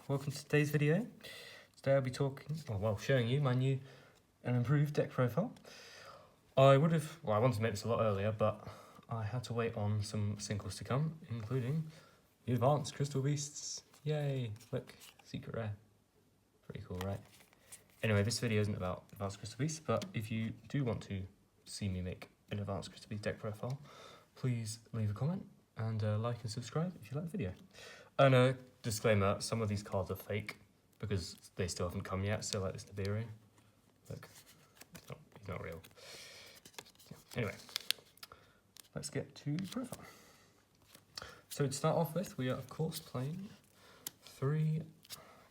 welcome to today's video. Today I'll be showing you my new and improved deck profile. I wanted to make this a lot earlier, but I had to wait on some singles to come, including the Advanced Crystal Beasts. Yay! Look, secret rare. Pretty cool, right? Anyway, this video isn't about Advanced Crystal Beasts, but if you do want to see me make an Advanced Crystal Beast deck profile, please leave a comment and like and subscribe if you like the video. And a disclaimer, some of these cards are fake because they still haven't come yet, so like this Nibiru. Look, he's not real. Anyway, let's get to the profile. So to start off with, we are of course playing 3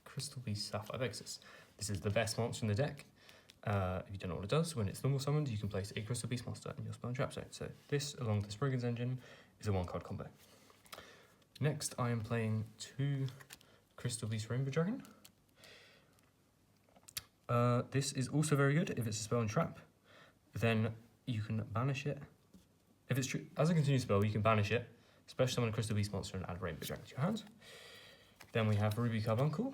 Crystal Beast Sapphire Pegasus. This is the best monster in the deck. If you don't know what it does, when it's normal summoned, you can place a Crystal Beast monster in your spell and trap zone. So this, along with the Spriggan's Engine, is a 1-card combo. Next, I am playing 2 Crystal Beast Rainbow Dragon. This is also very good if it's a spell and trap. Then you can banish it. If it's as a continuous spell, you can banish it, special summon a Crystal Beast monster and add Rainbow Dragon to your hand. Then we have Ruby Carbuncle.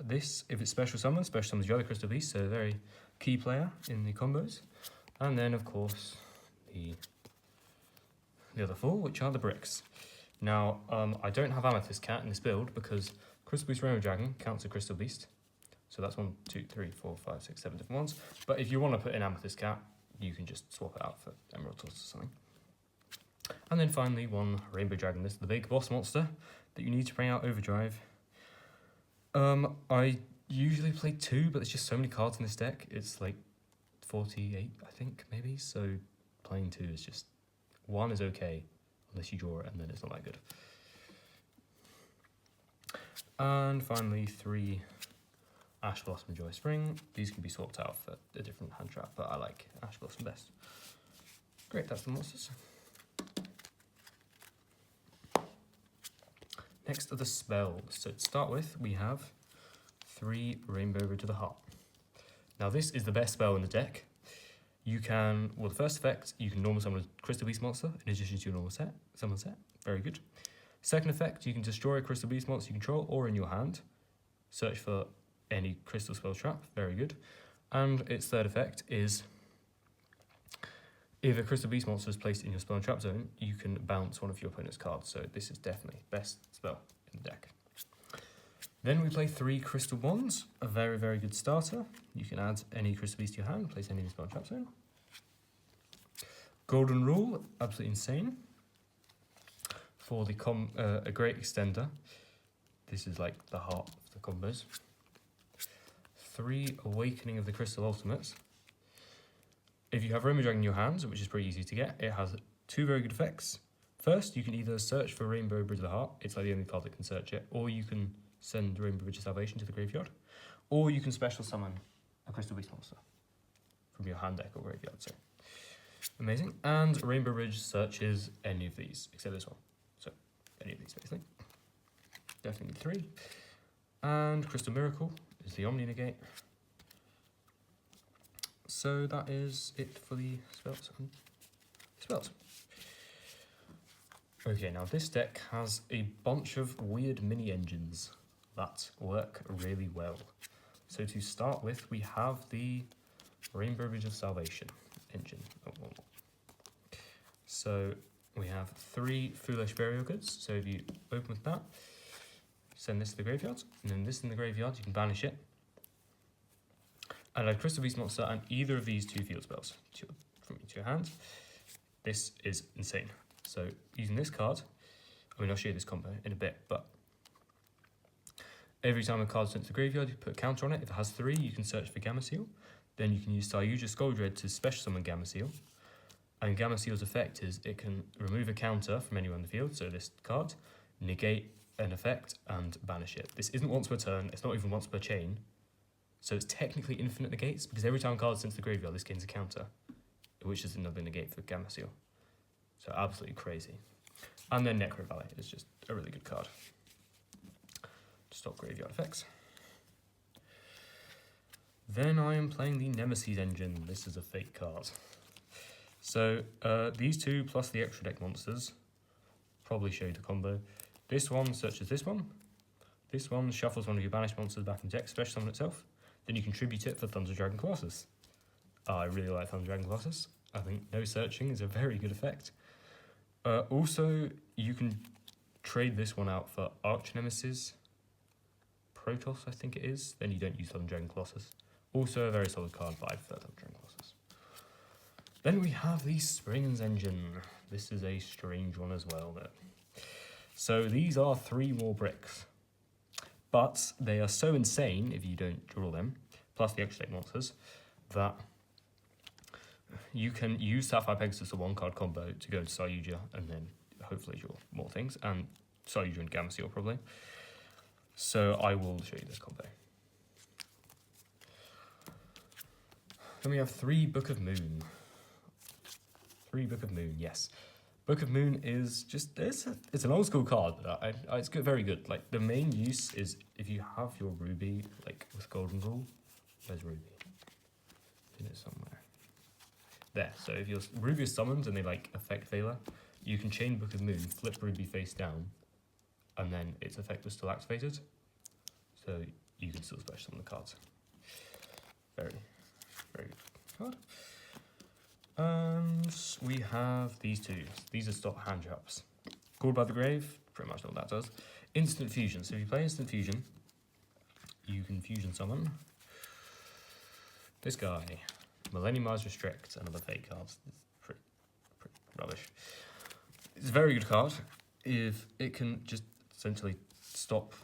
This, if it's special summons your other Crystal Beast, so a very key player in the combos. And then, of course, the other 4, which are the bricks. Now, I don't have Amethyst Cat in this build because Crystal Beast Rainbow Dragon counts a Crystal Beast. So that's 1, 2, 3, 4, 5, 6, 7 different ones. But if you want to put in Amethyst Cat, you can just swap it out for Emerald Tusk or something. And then finally, 1 Rainbow Dragon. This is the big boss monster that you need to bring out Overdrive. I usually play 2, but there's just so many cards in this deck. It's like 48, I think, maybe. So playing 2 is just... 1 is okay, unless you draw it, and then it's not that good. And finally, 3 Ash Blossom and Joy Spring. These can be swapped out for a different hand trap, but I like Ash Blossom best. Great, that's the monsters. Next are the spells. So to start with, we have 3 Rainbow Bridge of the Heart. Now this is the best spell in the deck. You can, the first effect, you can normal summon a Crystal Beast monster in addition to your normal summon set. Very good. Second effect, you can destroy a Crystal Beast monster you control or in your hand. Search for any Crystal Spell Trap. Very good. And its third effect is, if a Crystal Beast monster is placed in your spell and trap zone, you can bounce one of your opponent's cards. So this is definitely best spell in the deck. Then we play 3 Crystal Bonds, a very, very good starter. You can add any Crystal Beast to your hand, place any in the spell and trap zone. Golden Rule, absolutely insane. For the a great extender. This is like the heart of the combos. 3 Awakening of the Crystal Ultimates. If you have Rainbow Dragon in your hands, which is pretty easy to get, it has 2 very good effects. First, you can either search for Rainbow Bridge of the Heart, it's like the only card that can search it, or you can send Rainbow Bridge of Salvation to the graveyard, or you can special summon a Crystal Beast monster from your hand deck or graveyard, so amazing. And Rainbow Bridge searches any of these, except this one, so any of these basically. Definitely 3. And Crystal Miracle is the Omni Negate. So that is it for the spells. Okay, now this deck has a bunch of weird mini engines that work really well. So to start with, we have the Rainbow Bridge of Salvation engine. So we have 3 Foolish Burial Goods. So if you open with that, send this to the graveyard, and then this in the graveyard, you can banish it. And add Crystal Beast monster and either of these 2 field spells from your hand. This is insane. So using this card, I'll show you this combo in a bit, but every time a card is sent to the graveyard, you put a counter on it. If it has 3, you can search for Gameciel. Then you can use Sayuja Scoldred to special summon Gameciel. And Gameciel's effect is it can remove a counter from anywhere on the field, so this card, negate an effect, and banish it. This isn't once per turn, it's not even once per chain. So it's technically infinite negates, because every time a card is sent to the graveyard, this gains a counter, which is another negate for Gameciel. So absolutely crazy. And then Necro Valley is just a really good card to stop graveyard effects. Then I am playing the Nemesis engine. This is a fake card. So these 2 plus the extra deck monsters probably show the combo. This one searches this one. This one shuffles one of your banished monsters back in the deck, special summon itself. Then you contribute it for Thunder Dragon Colossus. I really like Thunder Dragon Colossus. I think no searching is a very good effect. Also, you can trade this one out for Arch Nemesis Protoss, I think it is. Then you don't use Thunder Dragon Colossus. Also a very solid card, but I prefer Thunder Dragon Colossus. Then we have the Springs Engine. This is a strange one as well, though. So these are 3 more bricks. But they are so insane if you don't draw them, plus the extra monsters, that you can use Sapphire Pegasus, a 1-card combo, to go to Saryuja and then hopefully draw more things, and Saryuja and Gameciel probably. So I will show you this combo. Then we have 3 Book of Moon. 3 Book of Moon, yes. Book of Moon is just, it's an old school card, but it's good, very good. Like, the main use is if you have your Ruby, like with Golden Rule. Where's Ruby? In it somewhere. There, so if your Ruby is summoned and they like affect Veiler, you can chain Book of Moon, flip Ruby face down, and then its effect is still activated. So you can still special summon the cards. Very, very good card. And we have these 2. These are stop hand traps. Called by the Grave, pretty much know what that does. Instant Fusion. So if you play Instant Fusion, you can fusion summon this guy. Millennium Eyes Restrict and other fake cards. It's pretty rubbish. It's a very good card if it can just essentially stop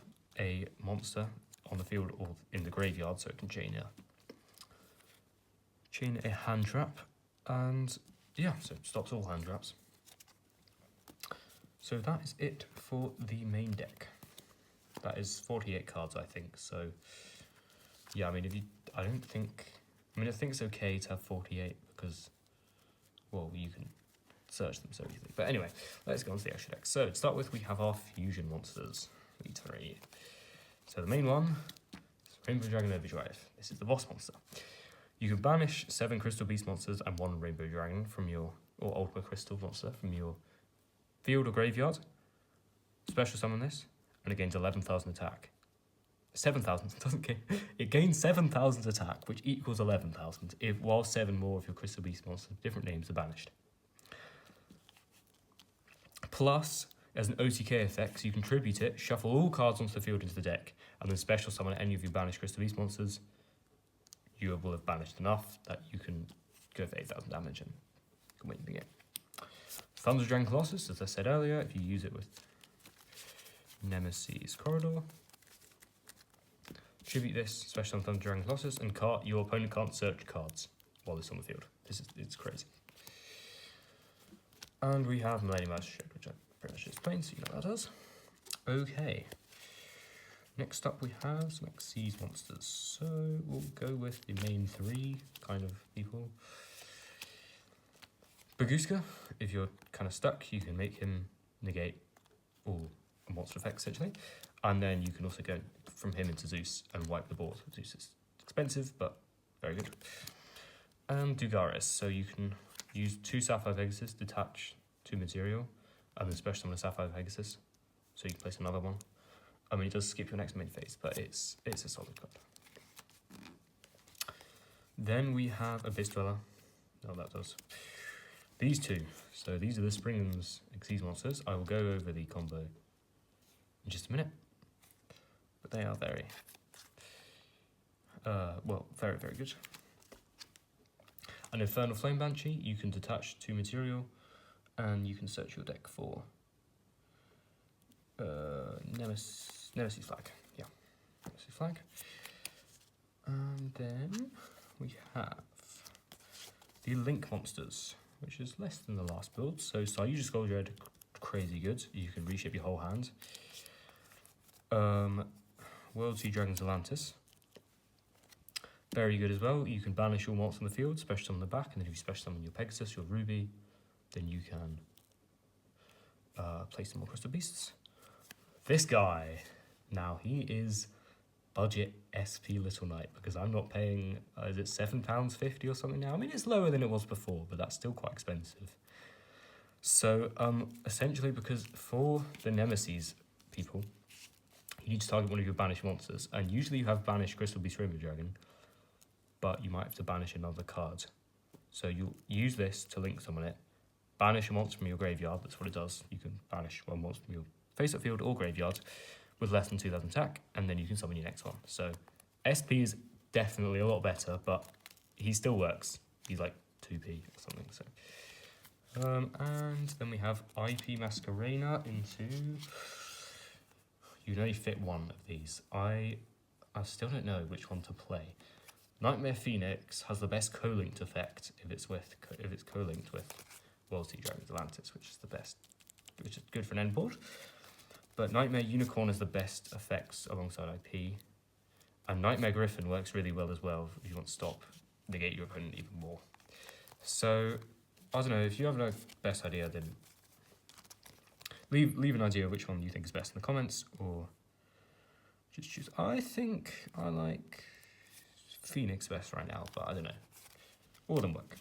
a monster on the field or in the graveyard, so it can chain a hand trap. And yeah, so it stops all hand traps. So that is it for the main deck. That is 48 cards, I think. So yeah, I mean, I think it's okay to have 48 because, well, you can search them so easily. But anyway, let's go on to the extra deck. So to start with, we have our fusion monsters. We 3. So the main one is Rainbow Dragon Overdrive. This is the boss monster. You can banish 7 Crystal Beast monsters and 1 Rainbow Dragon from your, or Ultimate Crystal monster from your field or graveyard. Special summon this, and it gains 11,000 attack. 7,000, doesn't gain. It gains 7,000 attack, which equals 11,000, while 7 more of your Crystal Beast monsters, different names, are banished. Plus, as an OTK effect, so you contribute it, shuffle all cards onto the field into the deck, and then special summon any of your banished Crystal Beast monsters. You will have banished enough that you can go for 8,000 damage and can win the game. Thunder Dragon Colossus, as I said earlier, if you use it with Nemesis Corridor, tribute this, special on Thunder Dragon Colossus, and your opponent can't search cards while it's on the field. It's crazy. And we have Millennium Eyes Restrict, which I pretty much explained, so you know what that does. Okay. Next up, we have some Xyz monsters. So we'll go with the main 3 kind of people. Baguska, if you're kind of stuck, you can make him negate all monster effects essentially. And then you can also go from him into Zeus and wipe the board. Zeus is expensive, but very good. And Dugaris, so you can use 2 Sapphire Pegasus, detach 2 material, and then special summon a Sapphire Pegasus. So you can place another one. I mean, it does skip your next main phase, but it's a solid card. Then we have Abyss Dweller. No, that does. These 2. So these are the Springs Xyz monsters. I will go over the combo in just a minute. But they are very, very, very good. An Infernal Flame Banshee, you can detach 2 material, and you can search your deck for Nemesis Flag. Yeah, Nemesis Flag. And then we have the Link monsters, which is less than the last build. So Saryuja Skull Dread, crazy good. You can reshape your whole hand. World Sea Dragons Atlantis. Very good as well. You can banish all monsters on the field, special summon the back, and then if you special summon your Pegasus, your Ruby, then you can play some more Crystal Beasts. This guy, now he is budget SP Little Knight, because I'm not paying, is it £7.50 or something now? I mean, it's lower than it was before, but that's still quite expensive. So, essentially, because for the Nemesis people, You need to target one of your banished monsters, and usually you have banished Crystal Beast Rainbow Dragon, but you might have to banish another card. So you'll use this to link summon it, banish a monster from your graveyard, that's what it does. You can banish one monster from your face-up field or graveyard with less than 2,000 attack, and then you can summon your next one. So SP is definitely a lot better, but he still works. He's like 2p or something. So, and then we have IP Masquerena into. You can only fit one of these. I still don't know which one to play. Nightmare Phoenix has the best co-linked effect if it's co-linked with World Sea Dragons Atlantis, which is the best, which is good for an end board. But Nightmare Unicorn is the best effects alongside IP. And Nightmare Griffin works really well as well if you want to stop, negate your opponent even more. So, I don't know, if you have no best idea, then leave an idea of which one you think is best in the comments, or just choose. I think I like Phoenix best right now, but I don't know. All of them work.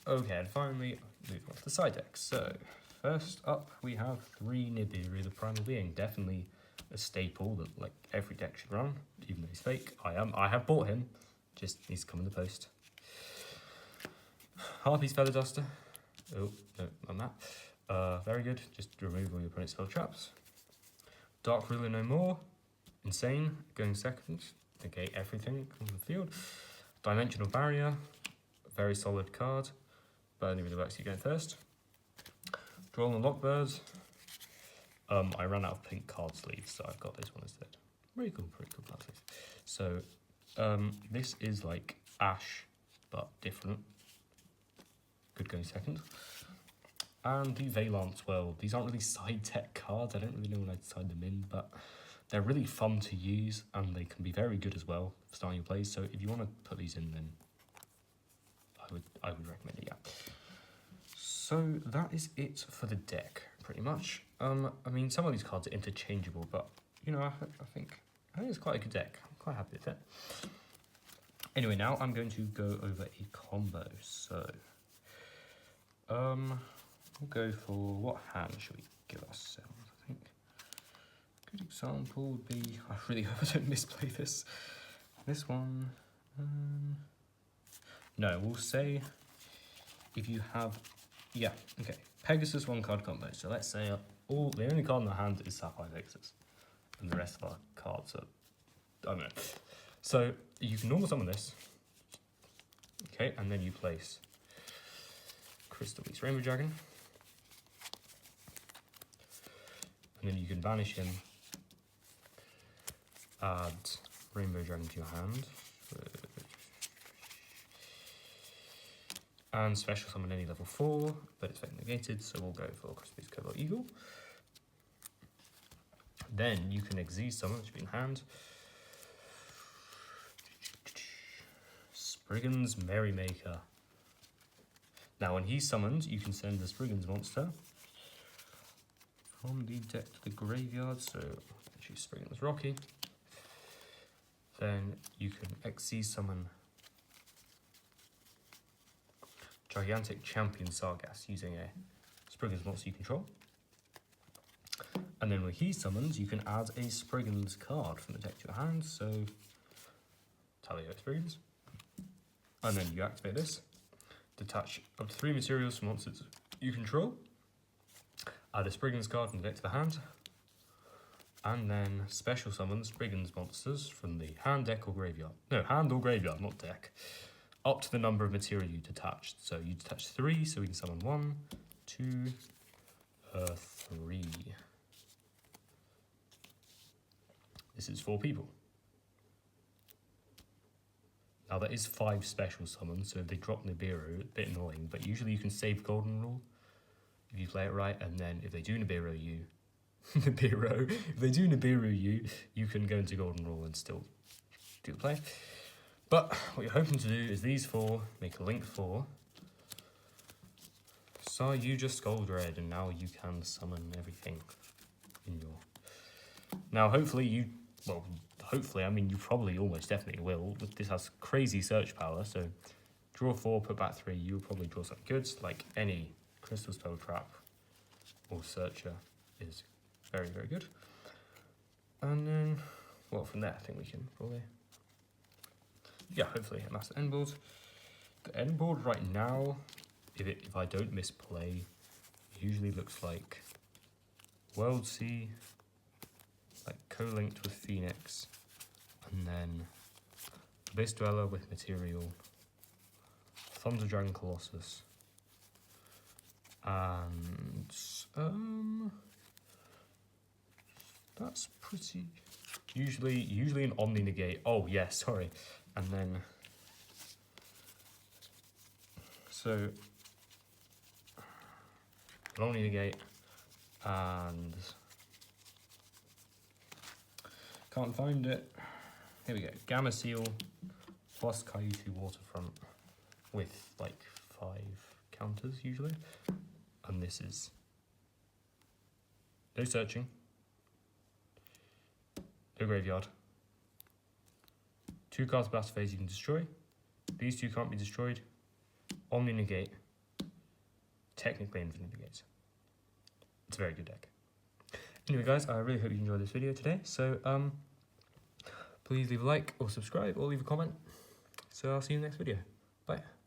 Okay, and finally, move on to the side decks. So, first up, we have 3 Nibiru, the Primal Being. Definitely a staple that like every deck should run, even though he's fake. I have bought him, just needs to come in the post. Harpy's Feather Duster. Oh, no, not that. Very good, just remove all your opponent's spell traps. Dark Ruler No More. Insane, going second. Negate everything on the field. Dimensional Barrier. Very solid card, but only really works if you go first. Draw on the Lockbird. I ran out of pink card sleeves, so I've got this one instead. Pretty cool card sleeves. So, this is like Ash, but different. Good going second. And the Valant 12. These aren't really side deck cards. I don't really know when I'd side them in, but they're really fun to use, and they can be very good as well for starting your plays. So if you want to put these in, then I would recommend it, yeah. So that is it for the deck, pretty much. I mean, some of these cards are interchangeable, but, you know, I think it's quite a good deck. I'm quite happy with it. Anyway, now I'm going to go over a combo. So, we'll go for, what hand should we give ourselves, I think? A good example would be, I really hope I don't misplay this. This one, no, we'll say if you have, yeah, okay, Pegasus 1-card combo. So let's say the only card in the hand is Sapphire Pegasus, and the rest of our cards are, I don't know. So you can normal summon this, okay, and then you place Crystal Beast Rainbow Dragon, and then you can banish him, add Rainbow Dragon to your hand, and special summon any level 4, but it's negated, so we'll go for Crystal Beast Cobalt Eagle. Then you can Xyz summon, which will be in hand. Spriggan's Merrymaker. Now when he's summoned, you can send the Spriggan's monster from the deck to the graveyard, so choose Spriggan's Rocky. Then you can Xyz summon Gigantic Champion Sargass using a Spriggan's monster you control. And then when he summons, you can add a Spriggan's card from the deck to your hand, so Talio Spriggan's. And then you activate this, detach up to 3 materials from monsters you control, add a Spriggan's card from the deck to the hand, and then special summon Spriggan's monsters from the hand, deck, or graveyard. No, hand or graveyard, not deck. Up to the number of material you detached. So you detach 3, so we can summon 1, 2, 3. This is 4 people. Now that is 5 special summons, so if they drop Nibiru, a bit annoying, but usually you can save Golden Rule if you play it right, and then if they do Nibiru you, if they do Nibiru you, you can go into Golden Rule and still do the play. But what you're hoping to do is these 4, make a link 4. So you just Gold Red, and now you can summon everything in your... Now hopefully I mean you probably almost definitely will. This has crazy search power, so draw 4, put back 3, you'll probably draw something good, like any Crystal Spell Trap or Searcher is very, very good. And then, well, from there I think we can probably, yeah, hopefully amass the end board. The end board right now, if I don't misplay, usually looks like World Sea, like co-linked with Phoenix, and then Abyss Dweller with Material, Thunder Dragon Colossus, and that's pretty. Usually an Omni Negate. Oh yeah, sorry, and then so an Omni Negate and can't find it. Here we go. Gamma Seal plus Kaiutu Waterfront with like 5 counters usually, and this is no searching. No graveyard. 2 cards battle phase you can destroy. These 2 can't be destroyed. Omni Negate. Technically Infinite Negate. It's a very good deck. Anyway guys, I really hope you enjoyed this video today. So please leave a like or subscribe or leave a comment. So I'll see you in the next video. Bye.